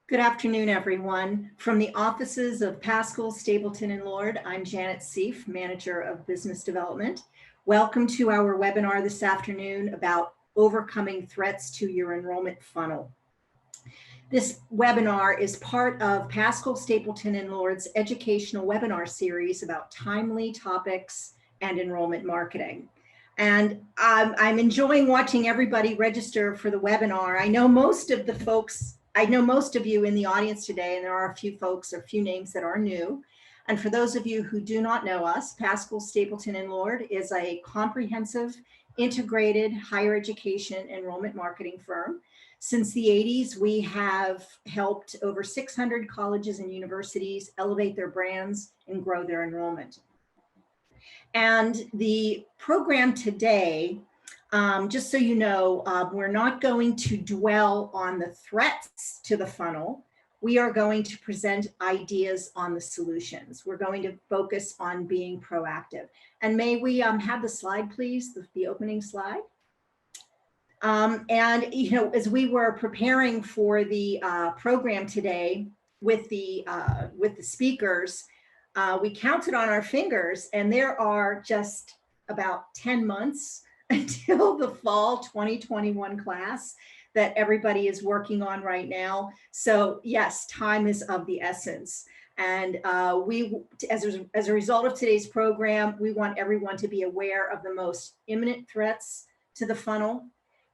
Good afternoon, everyone. From the offices of Pascal, Stapleton, and Lord, I'm Janet Seif, Manager of Business Development. Welcome to our webinar this afternoon about overcoming threats to your enrollment funnel. This webinar is part of Pascal, Stapleton, and Lord's educational webinar series about timely topics and enrollment marketing. And I'm enjoying watching everybody register for the webinar. I know most of you in the audience today, and there are a few names that are new. And for those of you who do not know us, Pascal, Stapleton, and Lord is a comprehensive, integrated higher education enrollment marketing firm. Since the 80s, we have helped over 600 colleges and universities elevate their brands and grow their enrollment. And the program today, just so you know, we're not going to dwell on the threats to the funnel. We are going to present ideas on the solutions. We're going to focus on being proactive. And may we have the slide, please, the opening slide. And as we were preparing for the program today with the speakers, we counted on our fingers, and there are just about 10 months until the fall 2021 class that everybody is working on right now. So yes, time is of the essence. And as a result of today's program, we want everyone to be aware of the most imminent threats to the funnel.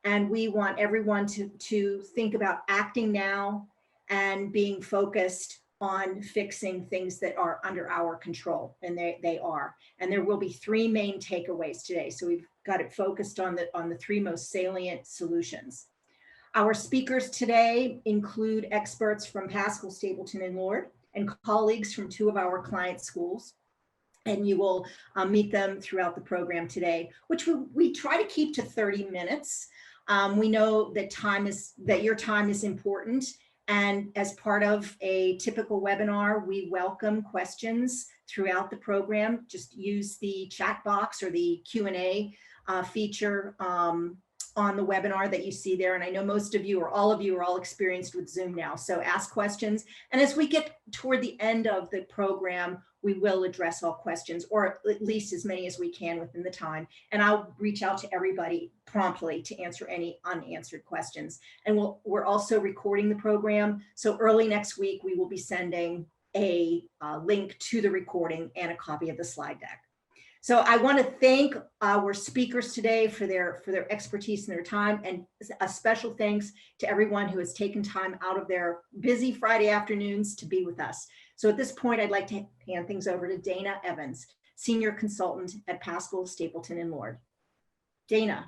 And we want everyone to think about acting now and being focused on fixing things that are under our control, and they are. And there will be three main takeaways today. So we've got it focused on the three most salient solutions. Our speakers today include experts from Pascal, Stapleton, and Lord, and colleagues from two of our client schools. And you will meet them throughout the program today, which we try to keep to 30 minutes. We know that your time is important. And as part of a typical webinar, we welcome questions throughout the program. Just use the chat box or the Q&A feature on the webinar that you see there. And I know most of you or all of you are all experienced with Zoom now. So ask questions. And as we get toward the end of the program, we will address all questions, or at least as many as we can within the time. And I'll reach out to everybody promptly to answer any unanswered questions. And we're also recording the program. So early next week, we will be sending a link to the recording and a copy of the slide deck. So I want to thank our speakers today for their expertise and their time, and a special thanks to everyone who has taken time out of their busy Friday afternoons to be with us. So at this point, I'd like to hand things over to Dana Evans, Senior Consultant at Pascal, Stapleton, and Lord. Dana.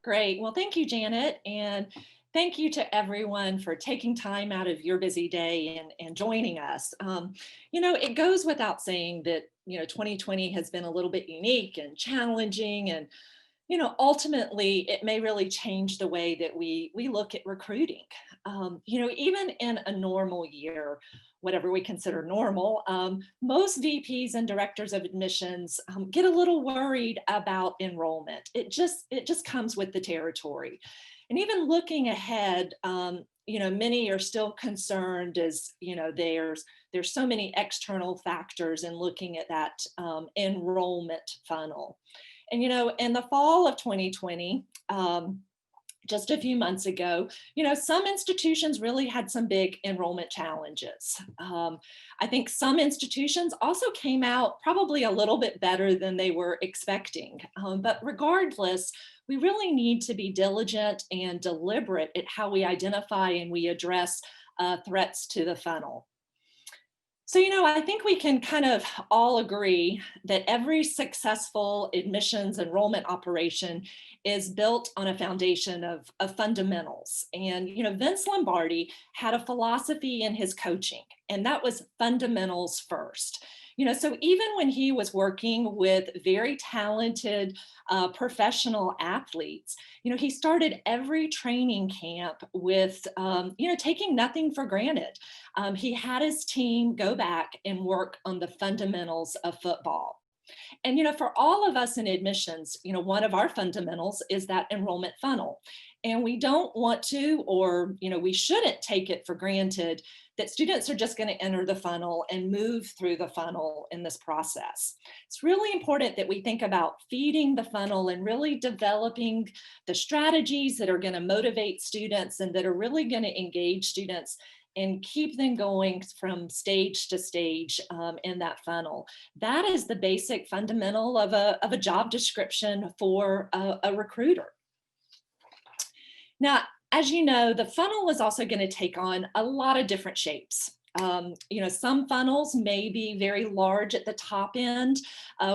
Great. Well, thank you, Janet. And thank you to everyone for taking time out of your busy day and joining us. It goes without saying that, 2020 has been a little bit unique and challenging, and, ultimately it may really change the way that we look at recruiting. Even in a normal year, whatever we consider normal, most VPs and directors of admissions get a little worried about enrollment. It just comes with the territory. And even looking ahead, many are still concerned as, there's so many external factors in looking at that enrollment funnel. And, in the fall of 2020, just a few months ago, some institutions really had some big enrollment challenges. I think some institutions also came out probably a little bit better than they were expecting. But regardless, we really need to be diligent and deliberate at how we identify and we address threats to the funnel. So, I think we can kind of all agree that every successful admissions enrollment operation is built on a foundation of fundamentals. And, Vince Lombardi had a philosophy in his coaching, and that was fundamentals first. So even when he was working with very talented professional athletes, he started every training camp with, taking nothing for granted. He had his team go back and work on the fundamentals of football. And, for all of us in admissions, one of our fundamentals is that enrollment funnel. And we don't want to, or, we shouldn't take it for granted that students are just going to enter the funnel and move through the funnel in this process. It's really important that we think about feeding the funnel and really developing the strategies that are going to motivate students and that are really going to engage students and keep them going from stage to stage in that funnel. That is the basic fundamental of a job description for a recruiter. Now, as you know, the funnel is also going to take on a lot of different shapes. Some funnels may be very large at the top end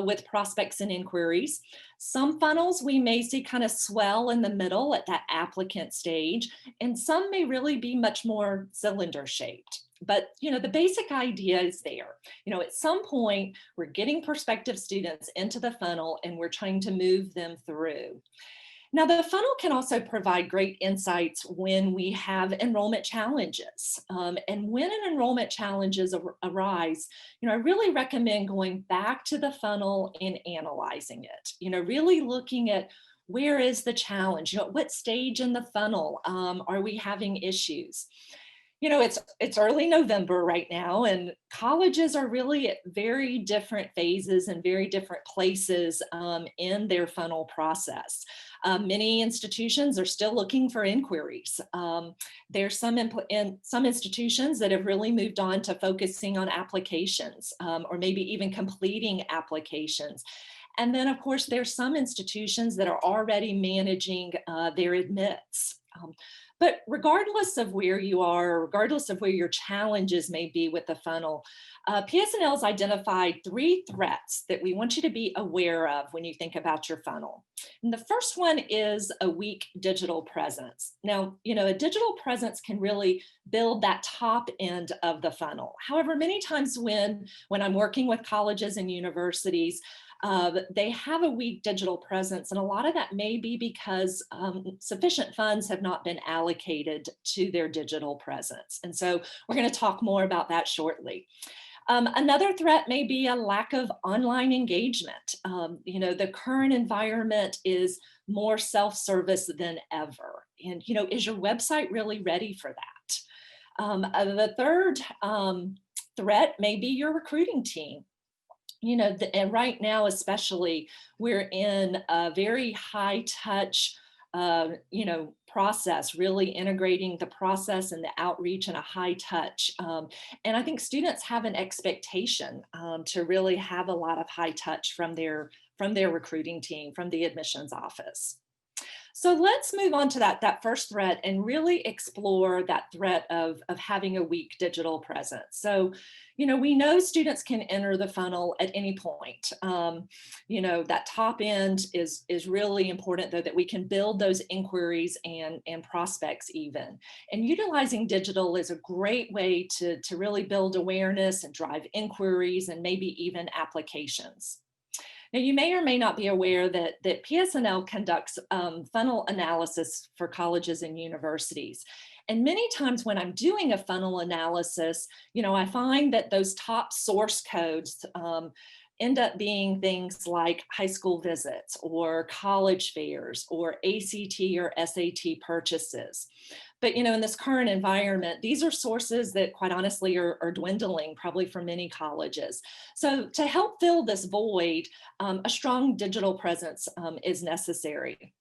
with prospects and inquiries. Some funnels we may see kind of swell in the middle at that applicant stage, and some may really be much more cylinder shaped. But, the basic idea is there. At some point, we're getting prospective students into the funnel and we're trying to move them through. Now, the funnel can also provide great insights when we have enrollment challenges. And when an enrollment challenges arise, I really recommend going back to the funnel and analyzing it, really looking at where is the challenge, at what stage in the funnel are we having issues? It's early November right now, and colleges are really at very different phases and very different places in their funnel process. Many institutions are still looking for inquiries. There's some institutions that have really moved on to focusing on applications or maybe even completing applications. And then, of course, there's some institutions that are already managing their admits. But regardless of where you are, regardless of where your challenges may be with the funnel, PS&L has identified 3 threats that we want you to be aware of when you think about your funnel. And the first one is a weak digital presence. Now, a digital presence can really build that top end of the funnel. However, many times when I'm working with colleges and universities, they have a weak digital presence, and a lot of that may be because sufficient funds have not been allocated to their digital presence. And so we're going to talk more about that shortly. Another threat may be a lack of online engagement. The current environment is more self-service than ever. And, is your website really ready for that? The third threat may be your recruiting team. And right now, especially, we're in a very high touch, process, really integrating the process and the outreach in a high touch. And I think students have an expectation to really have a lot of high touch from their recruiting team, from the admissions office. So let's move on to that first threat and really explore that threat of having a weak digital presence. So, we know students can enter the funnel at any point. That top end is really important, though, that we can build those inquiries and prospects even. And utilizing digital is a great way to really build awareness and drive inquiries and maybe even applications. Now, you may or may not be aware that PS&L conducts funnel analysis for colleges and universities. And many times when I'm doing a funnel analysis, I find that those top source codes end up being things like high school visits or college fairs or ACT or SAT purchases. But, in this current environment, these are sources that quite honestly are dwindling probably for many colleges. So to help fill this void, a strong digital presence is necessary.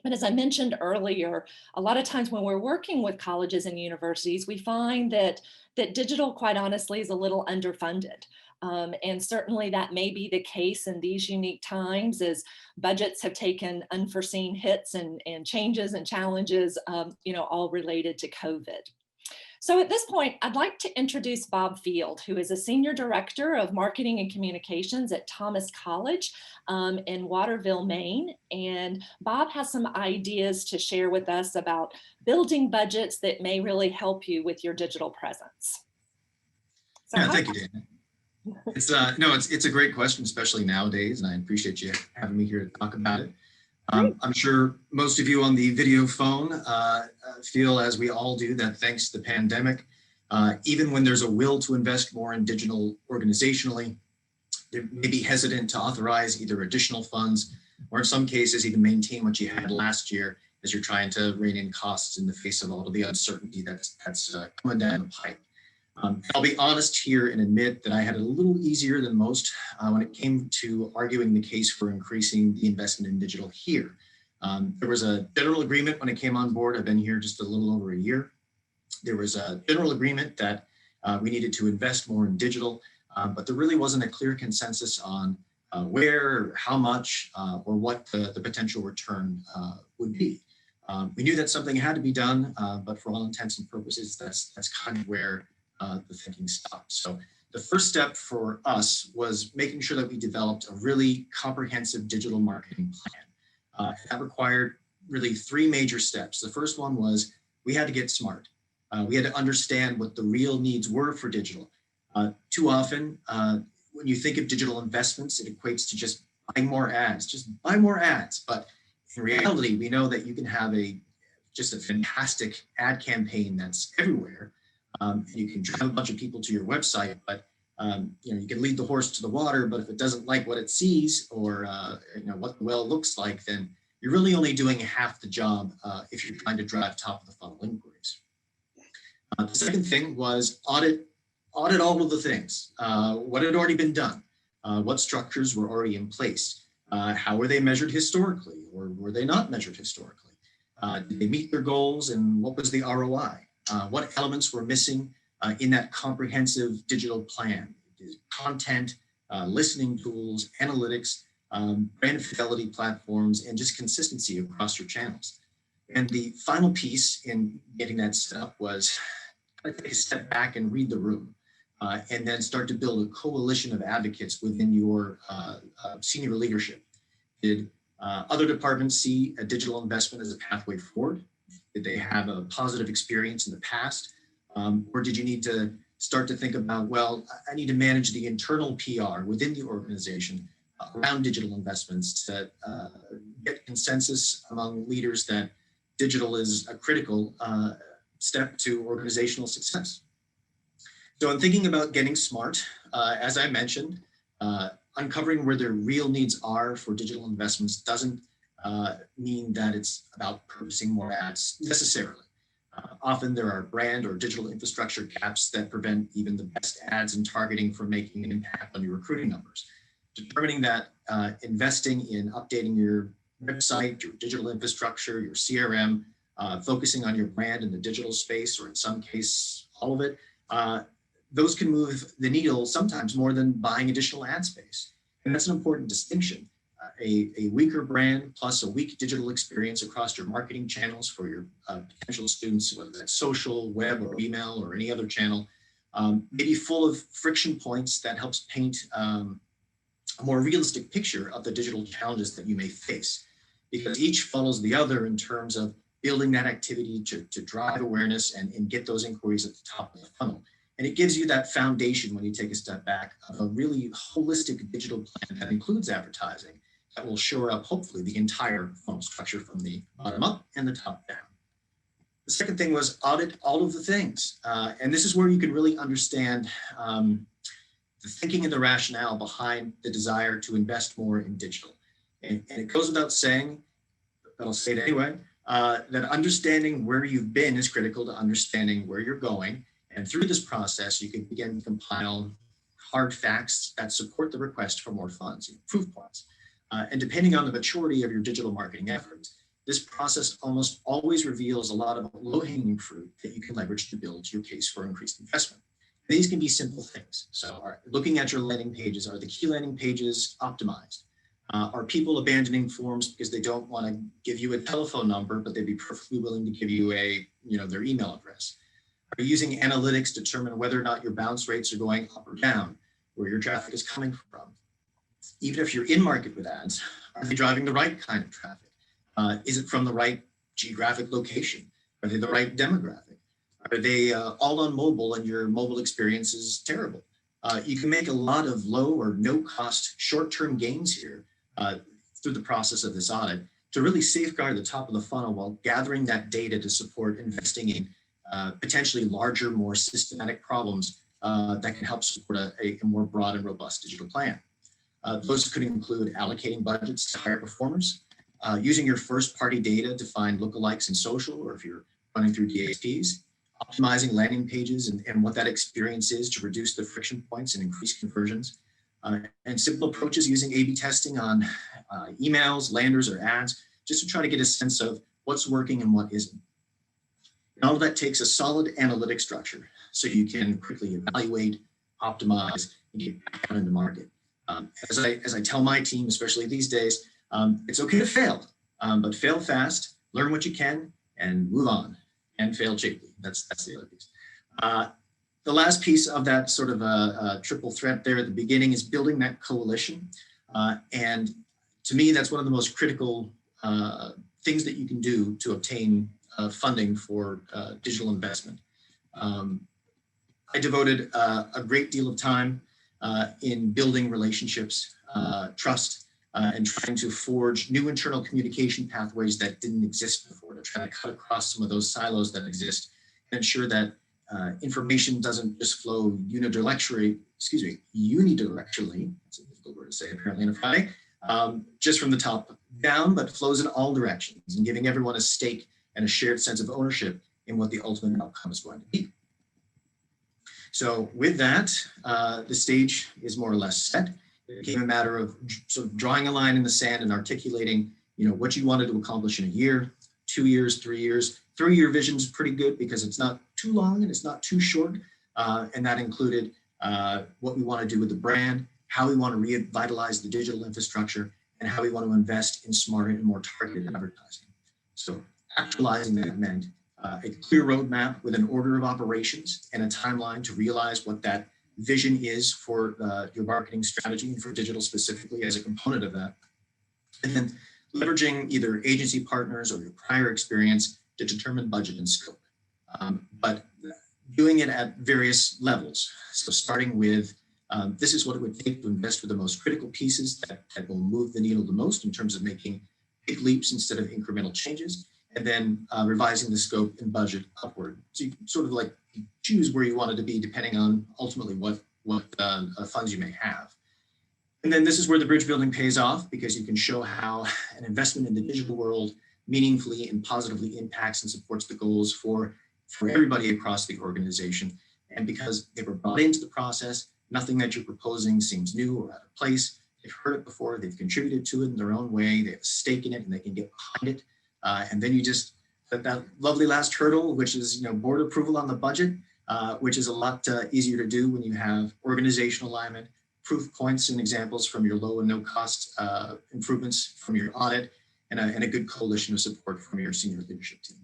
But as I mentioned earlier, a lot of times when we're working with colleges and universities, we find that digital, quite honestly, is a little underfunded. And certainly that may be the case in these unique times as budgets have taken unforeseen hits and changes and challenges, all related to COVID. So at this point, I'd like to introduce Bob Field, who is a Senior Director of Marketing and Communications at Thomas College in Waterville, Maine. And Bob has some ideas to share with us about building budgets that may really help you with your digital presence. So thank you, Dana. It's a great question, especially nowadays, and I appreciate you having me here to talk about it. I'm sure most of you on the video phone feel, as we all do, that thanks to the pandemic, even when there's a will to invest more in digital organizationally, may be hesitant to authorize either additional funds or in some cases even maintain what you had last year as you're trying to rein in costs in the face of all of the uncertainty that's coming down the pipe. I'll be honest here and admit that I had it a little easier than most when it came to arguing the case for increasing the investment in digital here. There was a general agreement when I came on board. I've been here just a little over a year. There was a general agreement that we needed to invest more in digital, but there really wasn't a clear consensus on where, how much, or what the potential return would be. We knew that something had to be done, but for all intents and purposes, that's kind of where the thinking stopped. So the first step for us was making sure that we developed a really comprehensive digital marketing plan. That required really three major steps. The first one was we had to get smart. We had to understand what the real needs were for digital. Too often, when you think of digital investments, it equates to just buying more ads, just buy more ads. But in reality, we know that you can have just a fantastic ad campaign that's everywhere. You can drive a bunch of people to your website, but you can lead the horse to the water, but if it doesn't like what it sees or what the well looks like, then you're really only doing half the job if you're trying to drive top of the funnel inquiries. The second thing was audit all of the things. What had already been done? What structures were already in place? How were they measured historically, or were they not measured historically? Did they meet their goals, and what was the ROI? What elements were missing in that comprehensive digital plan? Content, listening tools, analytics, brand fidelity platforms, and just consistency across your channels. And the final piece in getting that set up was take a step back and read the room, and then start to build a coalition of advocates within your senior leadership. Did other departments see a digital investment as a pathway forward? Did they have a positive experience in the past? Or did you need to start to think about, well, I need to manage the internal PR within the organization around digital investments to get consensus among leaders that digital is a critical step to organizational success. So in thinking about getting smart, as I mentioned, uncovering where their real needs are for digital investments doesn't mean that it's about purchasing more ads necessarily. Often there are brand or digital infrastructure gaps that prevent even the best ads and targeting from making an impact on your recruiting numbers. Determining that investing in updating your website, your digital infrastructure, your CRM, focusing on your brand in the digital space, or in some case, all of it, those can move the needle sometimes more than buying additional ad space. And that's an important distinction. A weaker brand plus a weak digital experience across your marketing channels for your potential students, whether that's social, web, or email, or any other channel, may be full of friction points that helps paint a more realistic picture of the digital challenges that you may face, because each follows the other in terms of building that activity to drive awareness and get those inquiries at the top of the funnel. And it gives you that foundation when you take a step back of a really holistic digital plan that includes advertising that will shore up, hopefully, the entire funnel structure from the bottom up and the top down. The second thing was audit all of the things. And this is where you can really understand the thinking and the rationale behind the desire to invest more in digital. And it goes without saying, but I'll say it anyway, that understanding where you've been is critical to understanding where you're going. And through this process, you can begin to compile hard facts that support the request for more funds, proof points. And depending on the maturity of your digital marketing efforts, this process almost always reveals a lot of low-hanging fruit that you can leverage to build your case for increased investment. These can be simple things. So looking at your landing pages, are the key landing pages optimized? Are people abandoning forms because they don't want to give you a telephone number, but they'd be perfectly willing to give you their email address? Are you using analytics to determine whether or not your bounce rates are going up or down, where your traffic is coming from? Even if you're in market with ads, are they driving the right kind of traffic? Is it from the right geographic location? Are they the right demographic? Are they all on mobile and your mobile experience is terrible? You can make a lot of low or no cost short-term gains here through the process of this audit to really safeguard the top of the funnel while gathering that data to support investing in potentially larger, more systematic problems that can help support a more broad and robust digital plan. Those could include allocating budgets to higher performers, using your first-party data to find lookalikes in social, or if you're running through DSPs, optimizing landing pages and what that experience is to reduce the friction points and increase conversions, and simple approaches using A/B testing on emails, landers, or ads, just to try to get a sense of what's working and what isn't. And all of that takes a solid analytic structure so you can quickly evaluate, optimize, and get back out into market. As I tell my team, especially these days, it's okay to fail, but fail fast, learn what you can, and move on, and fail cheaply. That's the other piece. The last piece of that sort of a triple threat there at the beginning is building that coalition. And to me, that's one of the most critical things that you can do to obtain funding for digital investment. I devoted a great deal of time in building relationships, trust, and trying to forge new internal communication pathways that didn't exist before, to try to cut across some of those silos that exist and ensure that information doesn't just flow unidirectionally, that's a difficult word to say apparently on a Friday, just from the top down, but flows in all directions and giving everyone a stake and a shared sense of ownership in what the ultimate outcome is going to be. So with that, the stage is more or less set. It became a matter of sort of drawing a line in the sand and articulating, what you wanted to accomplish in a year, 2 years, 3 years. 3-year vision is pretty good because it's not too long and it's not too short. And that included what we want to do with the brand, how we want to revitalize the digital infrastructure, and how we want to invest in smarter and more targeted advertising. So actualizing that meant a clear roadmap with an order of operations and a timeline to realize what that vision is for your marketing strategy and for digital specifically as a component of that. And then leveraging either agency partners or your prior experience to determine budget and scope. But doing it at various levels. So starting with, this is what it would take to invest for the most critical pieces that will move the needle the most in terms of making big leaps instead of incremental changes. And then revising the scope and budget upward. So you can sort of like choose where you want it to be depending on ultimately what funds you may have. And then this is where the bridge building pays off, because you can show how an investment in the digital world meaningfully and positively impacts and supports the goals for everybody across the organization. And because they were brought into the process, nothing that you're proposing seems new or out of place. They've heard it before, they've contributed to it in their own way, they have a stake in it and they can get behind it. And then you just, that lovely last hurdle, which is board approval on the budget, which is a lot easier to do when you have organizational alignment, proof points and examples from your low and no cost improvements from your audit, and a good coalition of support from your senior leadership team.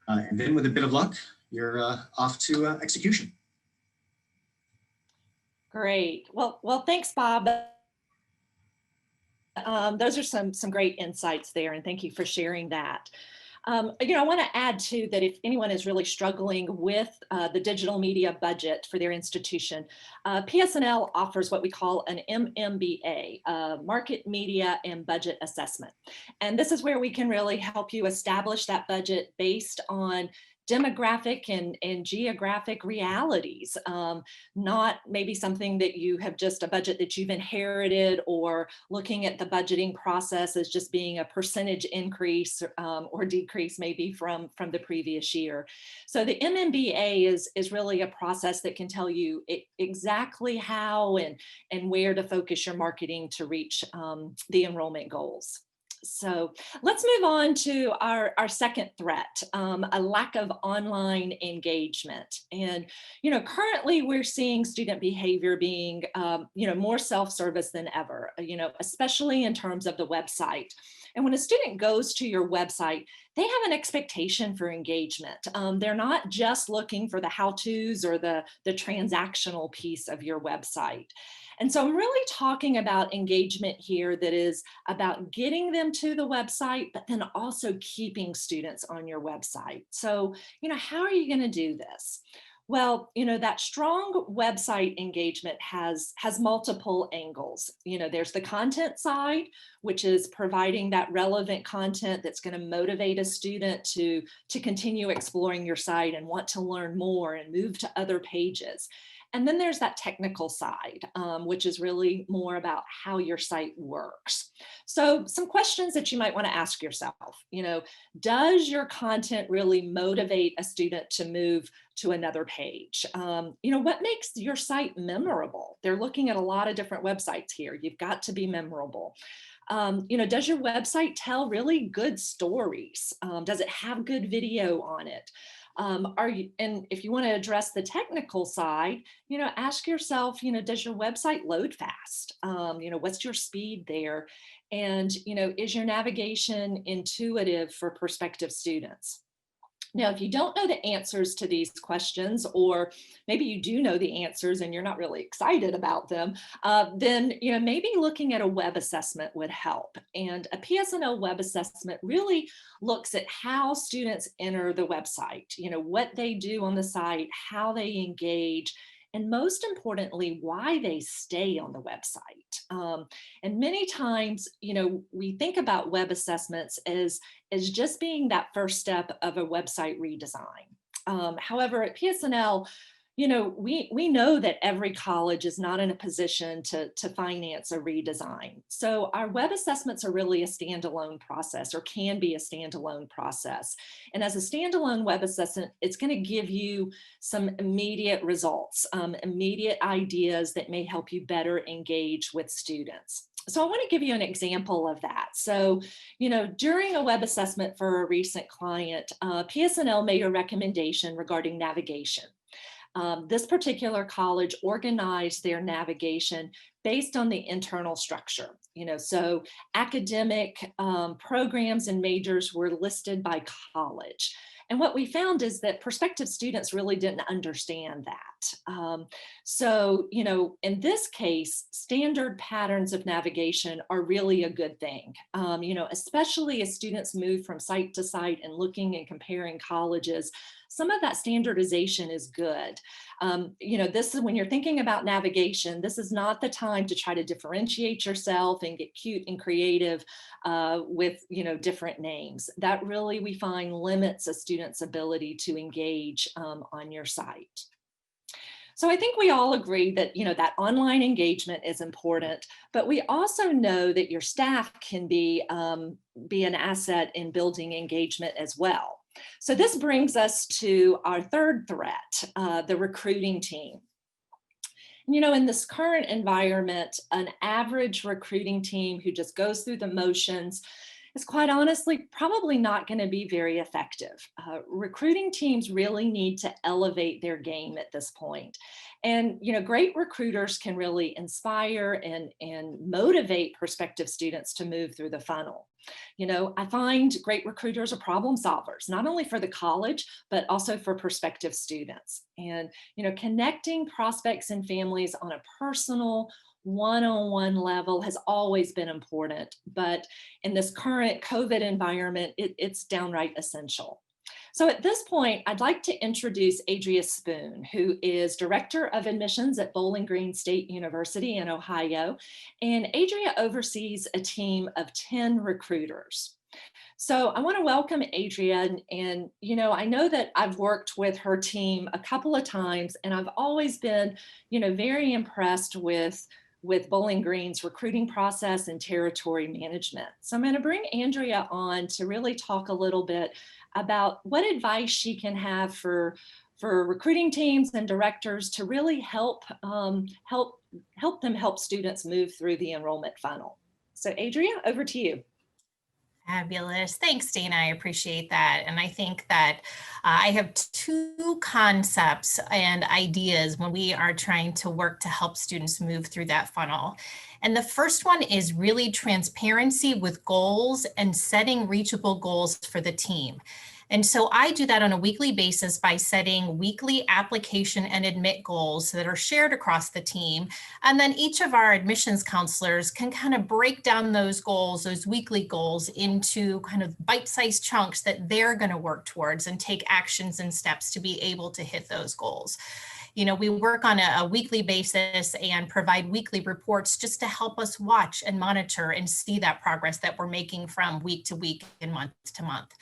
And then with a bit of luck, you're off to execution. Great. Well, thanks, Bob. Those are some great insights there, and thank you for sharing that. I want to add too that if anyone is really struggling with the digital media budget for their institution, PS&L offers what we call an MMBA, Market Media and Budget Assessment. And this is where we can really help you establish that budget based on demographic and geographic realities, not maybe something that you have just a budget that you've inherited, or looking at the budgeting process as just being a percentage increase or decrease maybe from the previous year. So the MMBA is really a process that can tell you exactly how and where to focus your marketing to reach the enrollment goals. So let's move on to our second threat, a lack of online engagement. And, currently we're seeing student behavior being, more self-service than ever, especially in terms of the website. And when a student goes to your website, they have an expectation for engagement. They're not just looking for the how-tos or the transactional piece of your website. And so I'm really talking about engagement here that is about getting them to the website, but then also keeping students on your website. So, how are you going to do this? Well, that strong website engagement has multiple angles. There's the content side, which is providing that relevant content that's going to motivate a student to continue exploring your site and want to learn more and move to other pages. And then there's that technical side, which is really more about how your site works. So some questions that you might want to ask yourself, does your content really motivate a student to move to another page? What makes your site memorable? They're looking at a lot of different websites here. You've got to be memorable. Does your website tell really good stories? Does it have good video on it? And if you want to address the technical side, ask yourself, does your website load fast? What's your speed there? And, is your navigation intuitive for prospective students? Now, if you don't know the answers to these questions, or maybe you do know the answers and you're not really excited about them, then maybe looking at a web assessment would help. And a PS&L web assessment really looks at how students enter the website, what they do on the site, how they engage, and most importantly, why they stay on the website. And many times, we think about web assessments as just being that first step of a website redesign. However, at PS&L, we know that every college is not in a position to finance a redesign. So our web assessments are really a standalone process, or can be a standalone process. And as a standalone web assessment, it's going to give you some immediate results, immediate ideas that may help you better engage with students. So I want to give you an example of that. So, during a web assessment for a recent client, PS&L made a recommendation regarding navigation. This particular college organized their navigation based on the internal structure. So academic programs and majors were listed by college. And what we found is that prospective students really didn't understand that. So, in this case, standard patterns of navigation are really a good thing, especially as students move from site to site and looking and comparing colleges. Some of that standardization is good. This is when you're thinking about navigation, this is not the time to try to differentiate yourself and get cute and creative with, different names. That really, we find, limits a student's ability to engage on your site. So I think we all agree that, that online engagement is important, but we also know that your staff can be an asset in building engagement as well. So this brings us to our third threat, the recruiting team. In this current environment, an average recruiting team who just goes through the motions is, quite honestly, probably not going to be very effective. Recruiting teams really need to elevate their game at this point. And, great recruiters can really inspire and motivate prospective students to move through the funnel. I find great recruiters are problem solvers, not only for the college, but also for prospective students. And, connecting prospects and families on a personal, one-on-one level has always been important, but in this current COVID environment, it's downright essential. So at this point, I'd like to introduce Adria Spoon, who is Director of Admissions at Bowling Green State University in Ohio. And Adria oversees a team of 10 recruiters. So I want to welcome Adria, and I know that I've worked with her team a couple of times, and I've always been, very impressed with Bowling Green's recruiting process and territory management. So I'm going to bring Andrea on to really talk a little bit about what advice she can have for recruiting teams and directors to really help them help students move through the enrollment funnel. So Adria, over to you. Fabulous. Thanks, Dana. I appreciate that. And I think that I have two concepts and ideas when we are trying to work to help students move through that funnel. And the first one is really transparency with goals and setting reachable goals for the team. And so I do that on a weekly basis by setting weekly application and admit goals that are shared across the team. And then each of our admissions counselors can kind of break down those goals, those weekly goals, into kind of bite-sized chunks that they're going to work towards and take actions and steps to be able to hit those goals. We work on a weekly basis and provide weekly reports just to help us watch and monitor and see that progress that we're making from week to week and month to month.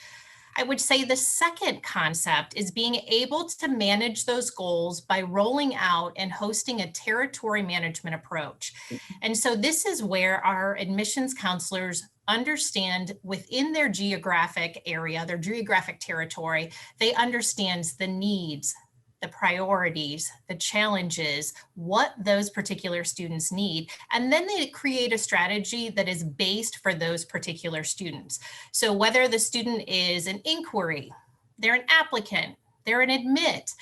I would say the second concept is being able to manage those goals by rolling out and hosting a territory management approach. And so this is where our admissions counselors understand within their geographic area, their geographic territory, they understand the needs, the priorities, the challenges, what those particular students need. And then they create a strategy that is based for those particular students. So whether the student is an inquiry, they're an applicant, they're an admit,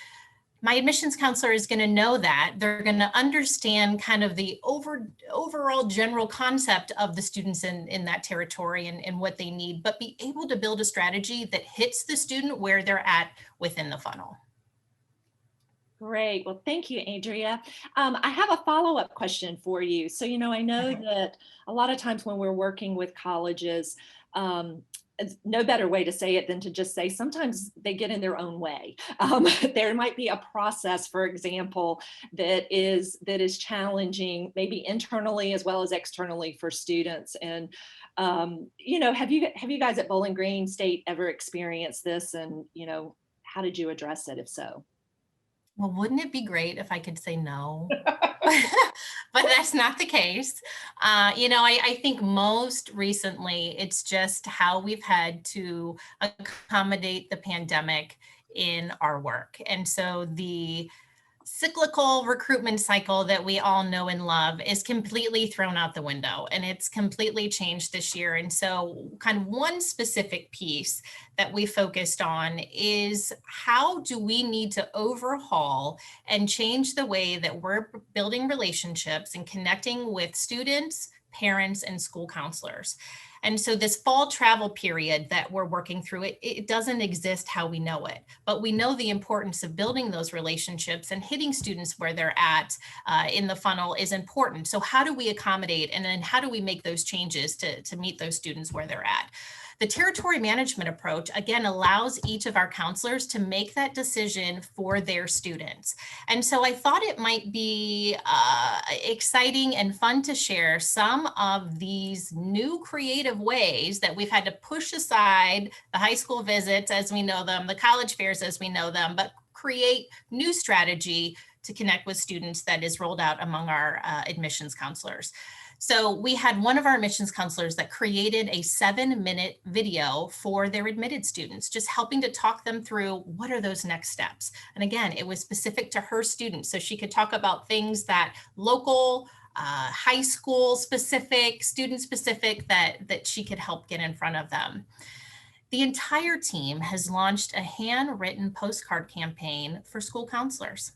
my admissions counselor is going to know that. They're going to understand kind of the overall general concept of the students in that territory and what they need, but be able to build a strategy that hits the student where they're at within the funnel. Great. Well, thank you, Andrea. I have a follow-up question for you. So, I know that a lot of times when we're working with colleges, no better way to say it than to just say sometimes they get in their own way. There might be a process, for example, that is challenging, maybe internally as well as externally for students. And have you guys at Bowling Green State ever experienced this? And how did you address it, if so? Well, wouldn't it be great if I could say no? But that's not the case. I think most recently, it's just how we've had to accommodate the pandemic in our work. And so the cyclical recruitment cycle that we all know and love is completely thrown out the window, and it's completely changed this year. And so kind of one specific piece that we focused on is how do we need to overhaul and change the way that we're building relationships and connecting with students, parents, and school counselors. And so this fall travel period that we're working through, it doesn't exist how we know it, but we know the importance of building those relationships and hitting students where they're at in the funnel is important. So how do we accommodate, and then how do we make those changes to meet those students where they're at? The territory management approach, again, allows each of our counselors to make that decision for their students. And so I thought it might be exciting and fun to share some of these new creative ways that we've had to push aside the high school visits as we know them, the college fairs as we know them, but create new strategy to connect with students that is rolled out among our admissions counselors. So we had one of our admissions counselors that created a 7-minute video for their admitted students, just helping to talk them through what are those next steps. And again, it was specific to her students. So she could talk about things that local, high school specific, student specific that she could help get in front of them. The entire team has launched a handwritten postcard campaign for school counselors,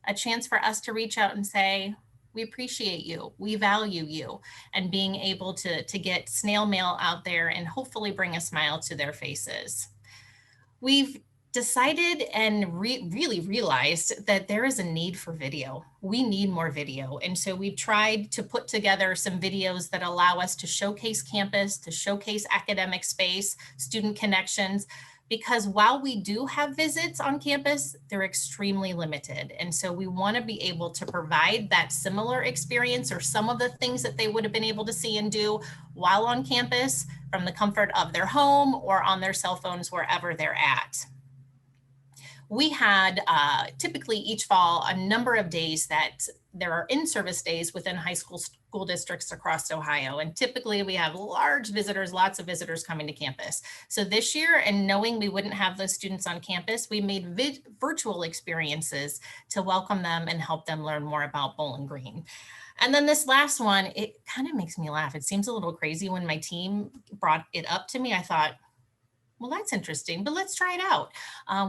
a chance for us to reach out and say, we appreciate you, we value you, and being able to get snail mail out there and hopefully bring a smile to their faces. We've decided and really realized that there is a need for video. We need more video. And so we've tried to put together some videos that allow us to showcase campus, to showcase academic space, student connections, because while we do have visits on campus, they're extremely limited. And so we want to be able to provide that similar experience or some of the things that they would have been able to see and do while on campus from the comfort of their home or on their cell phones, wherever they're at. We had typically each fall a number of days that there are in-service days within high school districts across Ohio. And typically we have large visitors, lots of visitors coming to campus. So this year, and knowing we wouldn't have those students on campus, we made virtual experiences to welcome them and help them learn more about Bowling Green. And then this last one, it kind of makes me laugh. It seems a little crazy when my team brought it up to me. I thought, well, that's interesting, but let's try it out.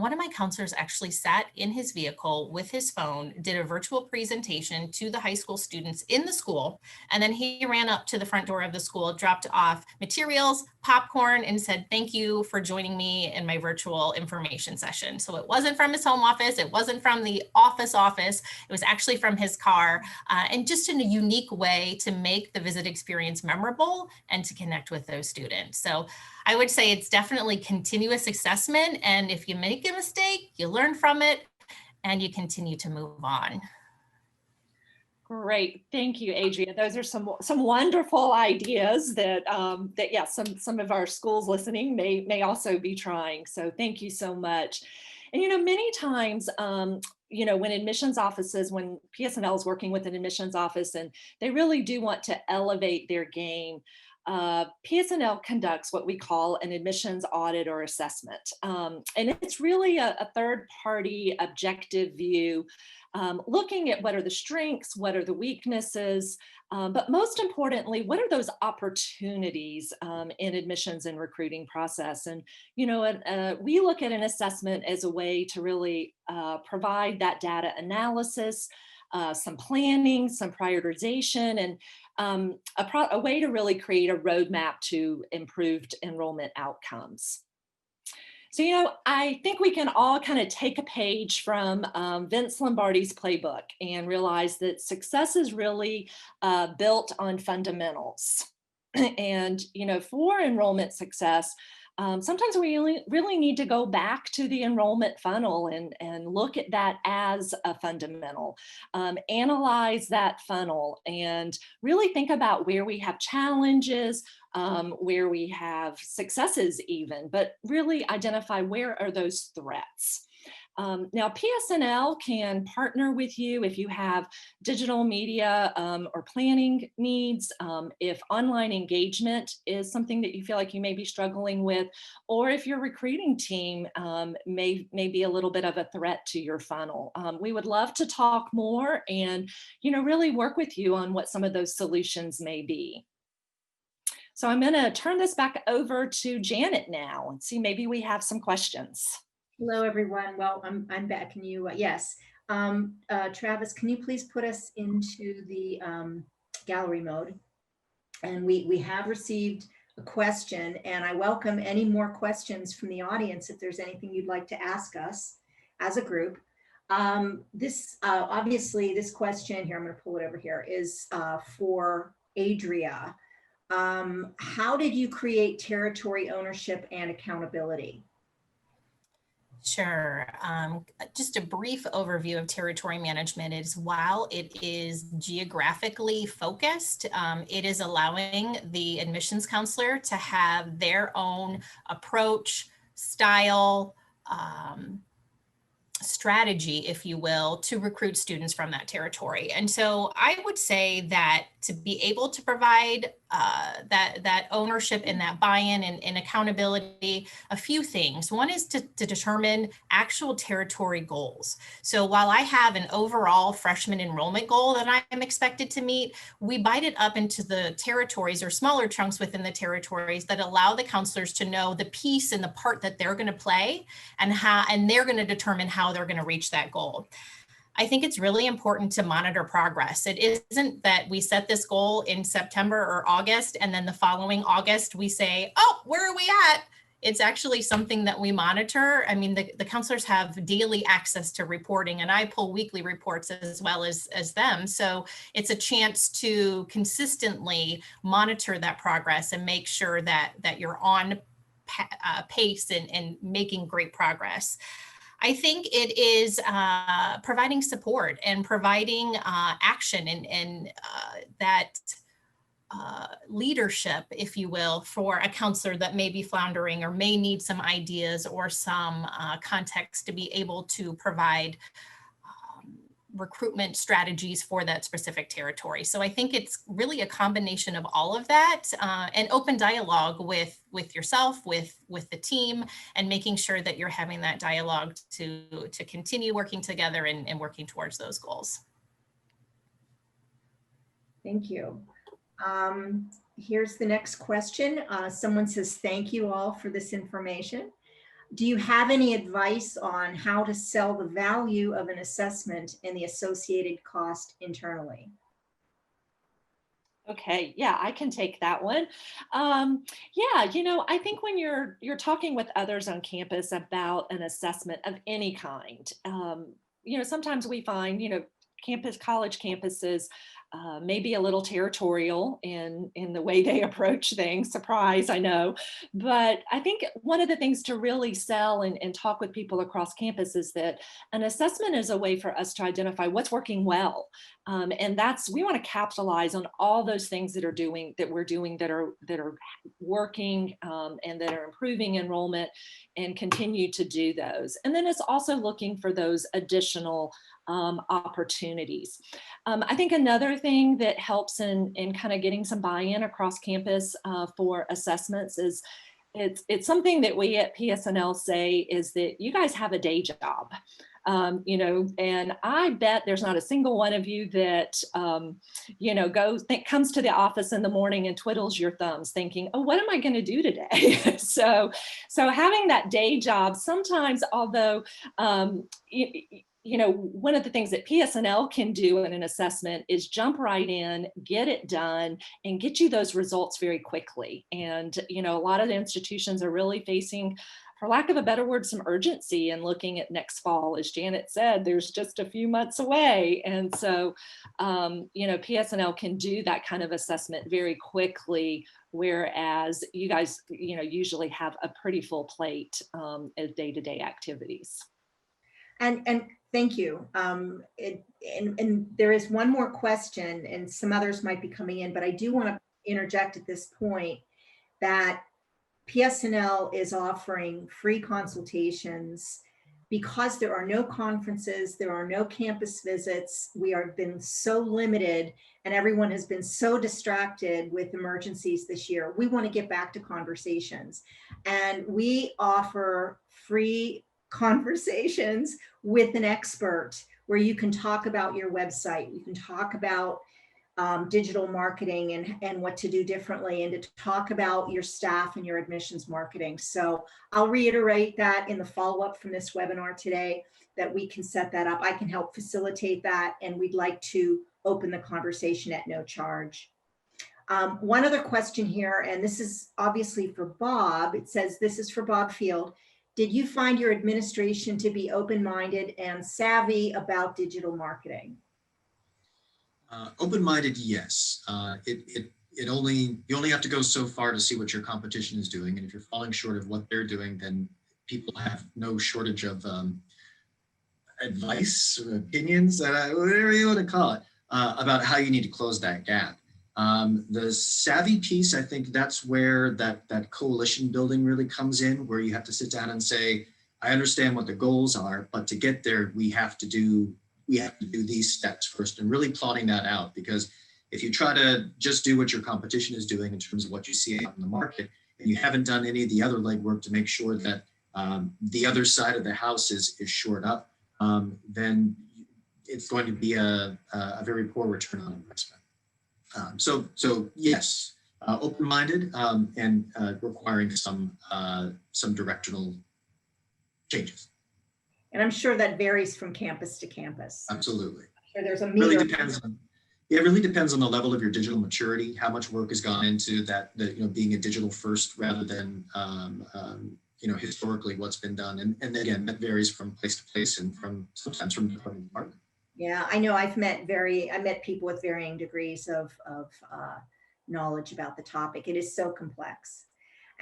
One of my counselors actually sat in his vehicle with his phone, did a virtual presentation to the high school students in the school, and then he ran up to the front door of the school, dropped off materials, popcorn, and said, thank you for joining me in my virtual information session. So it wasn't from his home office, it wasn't from the office, it was actually from his car, and just in a unique way to make the visit experience memorable and to connect with those students. So I would say it's definitely continuous assessment. And if you make a mistake, you learn from it and you continue to move on. Great, thank you, Adria. Those are some wonderful ideas that yeah, some of our schools listening may also be trying. So thank you so much. And many times, when admissions offices, when PS&L is working with an admissions office, and they really do want to elevate their game, PS&L conducts what we call an admissions audit or assessment, and it's really a third-party objective view, looking at what are the strengths, what are the weaknesses, but most importantly, what are those opportunities in admissions and recruiting process. And we look at an assessment as a way to really provide that data analysis, some planning, some prioritization, and a way to really create a roadmap to improved enrollment outcomes. So, I think we can all kind of take a page from Vince Lombardi's playbook and realize that success is really built on fundamentals. And, for enrollment success, sometimes we really need to go back to the enrollment funnel and look at that as a fundamental, analyze that funnel, and really think about where we have challenges, where we have successes even, but really identify where are those threats. Now, PS&L can partner with you if you have digital media or planning needs, if online engagement is something that you feel like you may be struggling with, or if your recruiting team may be a little bit of a threat to your funnel. We would love to talk more and, really work with you on what some of those solutions may be. So I'm going to turn this back over to Janet now and see, maybe we have some questions. Hello, everyone. Well, I'm back. Can you, yes. Travis, can you please put us into the gallery mode? And we have received a question, and I welcome any more questions from the audience if there's anything you'd like to ask us as a group. This obviously, this question here, I'm going to pull it over here, is for Adria. How did you create territory ownership and accountability? Sure. Just a brief overview of territory management is, while it is geographically focused, it is allowing the admissions counselor to have their own approach, style, strategy, if you will, to recruit students from that territory. And so I would say that to be able to provide that ownership and that buy-in and accountability, a few things. One is to determine actual territory goals. So while I have an overall freshman enrollment goal that I am expected to meet, we bite it up into the territories or smaller chunks within the territories that allow the counselors to know the piece and the part that they're going to play, and they're going to determine how they're going to reach that goal. I think it's really important to monitor progress. It isn't that we set this goal in September or August, and then the following August we say, oh, where are we at? It's actually something that we monitor. I mean, the counselors have daily access to reporting, and I pull weekly reports as well as them. So it's a chance to consistently monitor that progress and make sure that you're on pace and making great progress. I think it is providing support and providing action and that leadership, if you will, for a counselor that may be floundering or may need some ideas or some context to be able to provide recruitment strategies for that specific territory. So I think it's really a combination of all of that, and open dialogue with yourself, with the team, and making sure that you're having that dialogue to continue working together and working towards those goals. Thank you. Here's the next question. Someone says, thank you all for this information. Do you have any advice on how to sell the value of an assessment and the associated cost internally? Okay, yeah, I can take that one. Yeah, I think when you're talking with others on campus about an assessment of any kind, sometimes we find, college campuses may be a little territorial in the way they approach things. Surprise, I know. But I think one of the things to really sell and talk with people across campus is that an assessment is a way for us to identify what's working well. And we want to capitalize on all those things that we're doing that are working and that are improving enrollment, and continue to do those. And then it's also looking for those additional opportunities. I think another thing that helps in kind of getting some buy-in across campus for assessments is it's something that we at PS&L say is that you guys have a day job. And I bet there's not a single one of you that, comes to the office in the morning and twiddles your thumbs thinking, oh, what am I going to do today? So having that day job sometimes, although, one of the things that PS&L can do in an assessment is jump right in, get it done, and get you those results very quickly. And, a lot of the institutions are really facing, for lack of a better word, some urgency in looking at next fall. As Janet said, there's just a few months away. And so, PS&L can do that kind of assessment very quickly, whereas you guys, usually have a pretty full plate of day-to-day activities. And thank you. And there is one more question, and some others might be coming in, but I do want to interject at this point that PS&L is offering free consultations because there are no conferences, there are no campus visits. We have been so limited, and everyone has been so distracted with emergencies this year. We want to get back to conversations, and we offer free conversations with an expert where you can talk about your website, you can talk about digital marketing and what to do differently, and to talk about your staff and your admissions marketing. So I'll reiterate that in the follow-up from this webinar today, that we can set that up. I can help facilitate that, and we'd like to open the conversation at no charge. One other question here, and this is obviously for Bob. It says, this is for Bob Field. Did you find your administration to be open-minded and savvy about digital marketing? Open-minded, yes. You only have to go so far to see what your competition is doing, and if you're falling short of what they're doing, then people have no shortage of advice or opinions, whatever you want to call it, about how you need to close that gap. The savvy piece, I think that's where that coalition building really comes in, where you have to sit down and say, I understand what the goals are, but to get there, we have to do these steps first, and really plotting that out. Because if you try to just do what your competition is doing in terms of what you see out in the market, and you haven't done any of the other legwork to make sure that the other side of the house is shored up, then it's going to be a very poor return on investment. So yes, open-minded and requiring some directional changes. And I'm sure that varies from campus to campus. Absolutely. Sure, there's a really depends on. It really depends on the level of your digital maturity, how much work has gone into that. Being a digital first rather than historically what's been done, and again, that varies from place to place and sometimes from department to department. Yeah, I know. I met people with varying degrees of knowledge about the topic. It is so complex.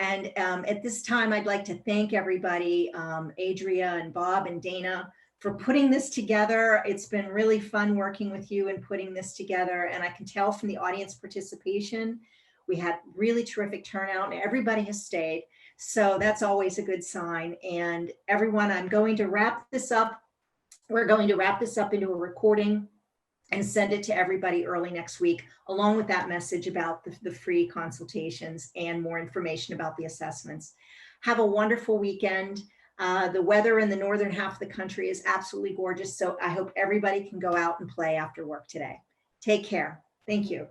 And at this time, I'd like to thank everybody, Adria and Bob and Dana, for putting this together. It's been really fun working with you and putting this together. And I can tell from the audience participation, we had really terrific turnout, and everybody has stayed. So that's always a good sign. And everyone, I'm going to wrap this up. We're going to wrap this up into a recording and send it to everybody early next week, along with that message about the free consultations and more information about the assessments. Have a wonderful weekend. The weather in the northern half of the country is absolutely gorgeous, so I hope everybody can go out and play after work today. Take care. Thank you.